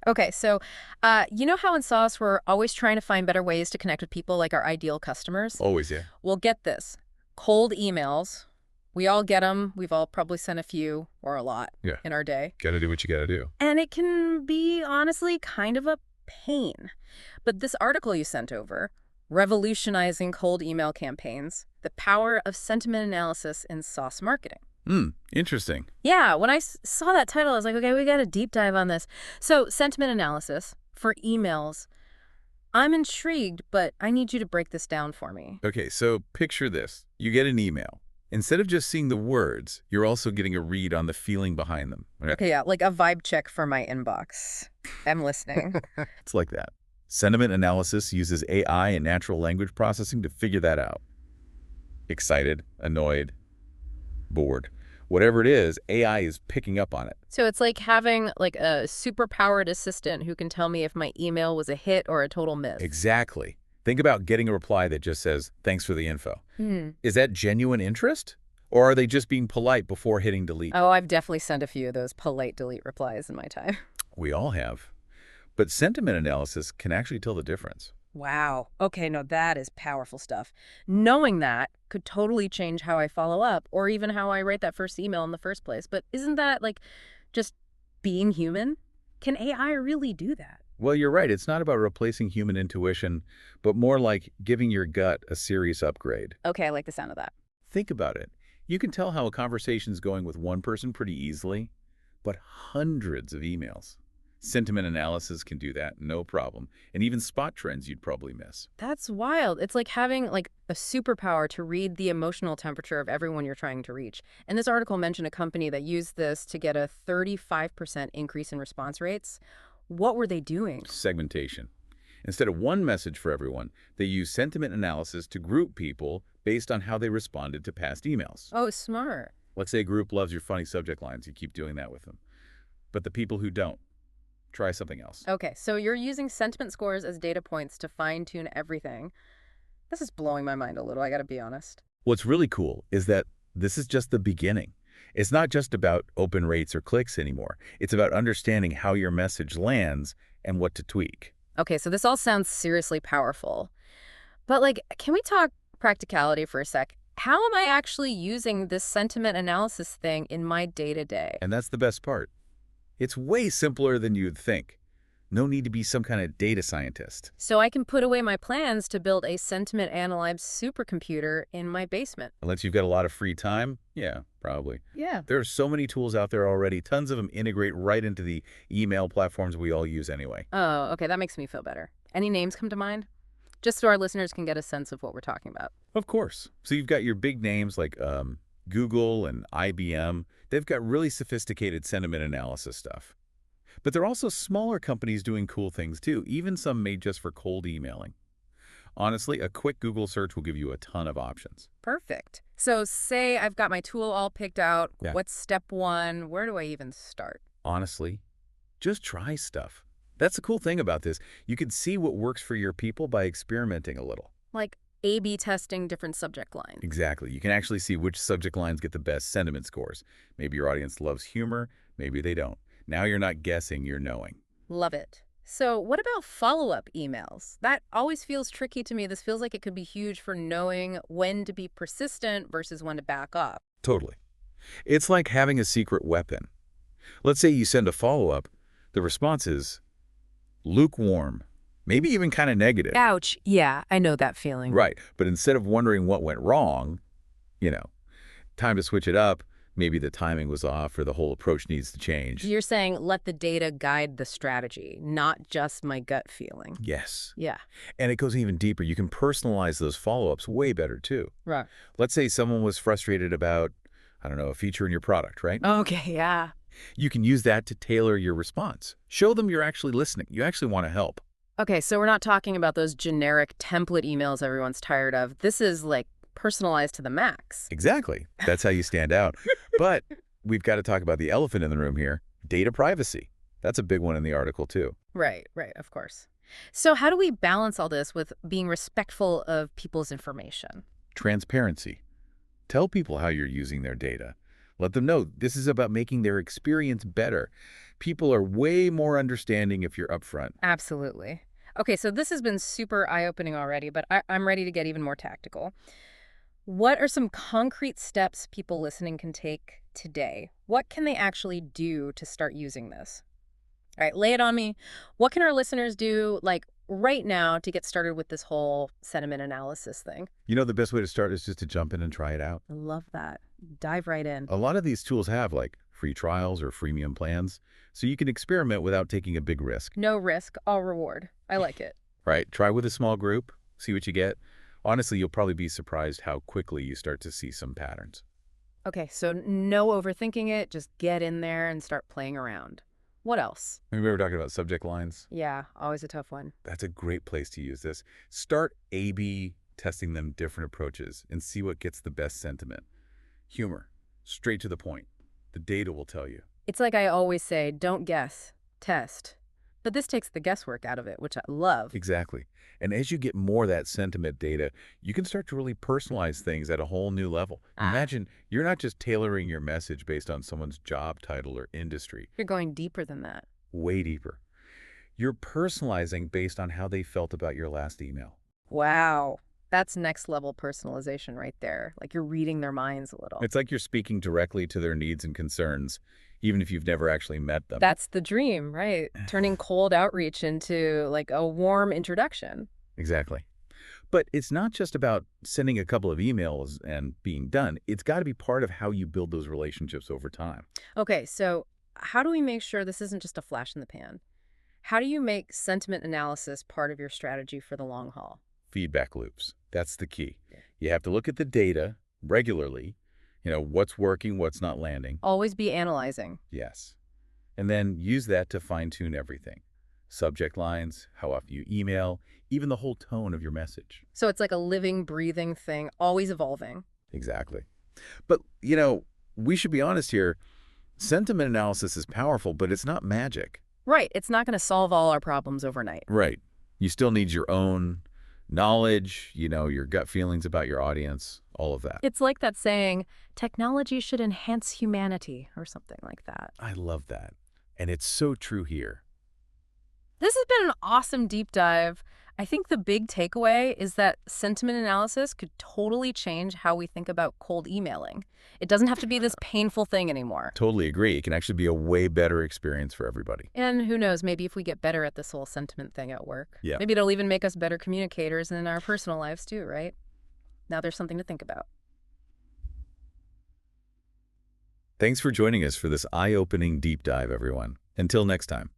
Okay, so you know how in Sauce we're always trying to find better ways to connect with people like our ideal customers? Always, yeah. Well, get this. Cold emails. We all get them. We've all probably sent a few or a lot Yeah. in our day. Gotta do what you gotta do. And it can be, honestly, kind of a pain. But this article you sent over, Revolutionizing Cold Email Campaigns, the Power of Sentiment Analysis in Sauce Marketing. Interesting. Yeah, when I saw that title, I was like, okay, we got a deep dive on this. So, sentiment analysis for emails. I'm intrigued, but I need you to break this down for me. Okay, so picture this. You get an email. Instead of just seeing the words, you're also getting a read on the feeling behind them. Right? Okay, yeah, like a vibe check for my inbox. I'm listening. It's like that. Sentiment analysis uses AI and natural language processing to figure that out. Excited, annoyed, bored. Whatever it is, AI is picking up on it. So it's like having like a super-powered assistant who can tell me if my email was a hit or a total miss. Exactly. Think about getting a reply that just says, thanks for the info. Hmm. Is that genuine interest? Or are they just being polite before hitting delete? Oh, I've definitely sent a few of those polite delete replies in my time. We all have. But sentiment analysis can actually tell the difference. Wow. Okay, no, that is powerful stuff. Knowing that could totally change how I follow up or even how I write that first email in the first place. But isn't that like just being human? Can AI really do that? Well, you're right. It's not about replacing human intuition, but more like giving your gut a serious upgrade. Okay, I like the sound of that. Think about it. You can tell how a conversation's going with one person pretty easily, but hundreds of emails. Sentiment analysis can do that, no problem, and even spot trends you'd probably miss. That's wild. It's like having like a superpower to read the emotional temperature of everyone you're trying to reach. And this article mentioned a company that used this to get a 35% increase in response rates. What were they doing? Segmentation. Instead of one message for everyone, they use sentiment analysis to group people based on how they responded to past emails. Oh, smart. Let's say a group loves your funny subject lines. You keep doing that with them. But the people who don't, try something else. Okay, so you're using sentiment scores as data points to fine-tune everything. This is blowing my mind a little, I gotta be honest. What's really cool is that this is just the beginning. It's not just about open rates or clicks anymore. It's about understanding how your message lands and what to tweak. Okay, so this all sounds seriously powerful. But like, can we talk practicality for a sec? How am I actually using this sentiment analysis thing in my day-to-day? And that's the best part. It's way simpler than you'd think. No need to be some kind of data scientist. So I can put away my plans to build a sentiment analyze supercomputer in my basement. Unless you've got a lot of free time, yeah, probably. Yeah. There are so many tools out there already. Tons of them integrate right into the email platforms we all use anyway. Oh, okay, that makes me feel better. Any names come to mind? Just so our listeners can get a sense of what we're talking about. Of course. So you've got your big names like Google and IBM. They've got really sophisticated sentiment analysis stuff. But there are also smaller companies doing cool things too, even some made just for cold emailing. Honestly, a quick Google search will give you a ton of options. Perfect. So say I've got my tool all picked out. Yeah. What's step one? Where do I even start? Honestly, just try stuff. That's the cool thing about this. You can see what works for your people by experimenting a little. Like A/B testing different subject lines. Exactly. You can actually see which subject lines get the best sentiment scores. Maybe your audience loves humor, maybe they don't. Now you're not guessing, you're knowing. Love it. So what about follow-up emails? That always feels tricky to me. This feels like it could be huge for knowing when to be persistent versus when to back up. Totally. It's like having a secret weapon. Let's say you send a follow-up. The response is lukewarm, maybe even kind of negative. Ouch. Yeah, I know that feeling. Right. But instead of wondering what went wrong, time to switch it up. Maybe the timing was off or the whole approach needs to change. You're saying let the data guide the strategy, not just my gut feeling. Yes. Yeah. And it goes even deeper. You can personalize those follow-ups way better, too. Right. Let's say someone was frustrated about, I don't know, a feature in your product, right? Okay, yeah. You can use that to tailor your response. Show them you're actually listening. You actually want to help. Okay, so we're not talking about those generic template emails everyone's tired of. This is like personalized to the max. Exactly. That's how you stand out. But we've got to talk about the elephant in the room here, data privacy. That's a big one in the article, too. Right, of course. So how do we balance all this with being respectful of people's information? Transparency. Tell people how you're using their data. Let them know this is about making their experience better. People are way more understanding if you're upfront. Absolutely. Okay, so this has been super eye-opening already, but I'm ready to get even more tactical. What are some concrete steps people listening can take today? What can they actually do to start using this? All right, lay it on me. What can our listeners do, like right now, to get started with this whole sentiment analysis thing? You know, the best way to start is just to jump in and try it out. I love that. Dive right in. A lot of these tools have like free trials or freemium plans, so you can experiment without taking a big risk. No risk, all reward. I like it. Right? Try with a small group, see what you get. Honestly, you'll probably be surprised how quickly you start to see some patterns. Okay, so no overthinking it. Just get in there and start playing around. What else? We were talking about subject lines. Yeah, always a tough one. That's a great place to use this. Start A/B testing them different approaches and see what gets the best sentiment. Humor, straight to the point. The data will tell you. It's like I always say, don't guess, test. But this takes the guesswork out of it, which I love. Exactly. And as you get more of that sentiment data, you can start to really personalize things at a whole new level. Ah, Imagine you're not just tailoring your message based on someone's job title or industry, you're going deeper than that. way deeper. You're personalizing based on how they felt about your last email. Wow. That's next level personalization right there. Like you're reading their minds a little. It's like you're speaking directly to their needs and concerns, even if you've never actually met them. That's the dream, right? Turning cold outreach into like a warm introduction. Exactly. But it's not just about sending a couple of emails and being done. It's got to be part of how you build those relationships over time. Okay, so how do we make sure this isn't just a flash in the pan? How do you make sentiment analysis part of your strategy for the long haul? Feedback loops. That's the key. You have to look at the data regularly, what's working, what's not landing. Always be analyzing. Yes. And then use that to fine-tune everything. Subject lines, how often you email, even the whole tone of your message. So it's like a living, breathing thing, always evolving. Exactly. But, we should be honest here. Sentiment analysis is powerful, but it's not magic. Right. It's not going to solve all our problems overnight. Right. You still need your own knowledge, your gut feelings about your audience, all of that. It's like that saying, technology should enhance humanity or something like that. I love that. And it's so true here. This has been an awesome deep dive. I think the big takeaway is that sentiment analysis could totally change how we think about cold emailing. It doesn't have to be this painful thing anymore. Totally agree. It can actually be a way better experience for everybody. And who knows, maybe if we get better at this whole sentiment thing at work, Yeah. maybe it'll even make us better communicators in our personal lives too, right? Now there's something to think about. Thanks for joining us for this eye-opening deep dive, everyone. Until next time.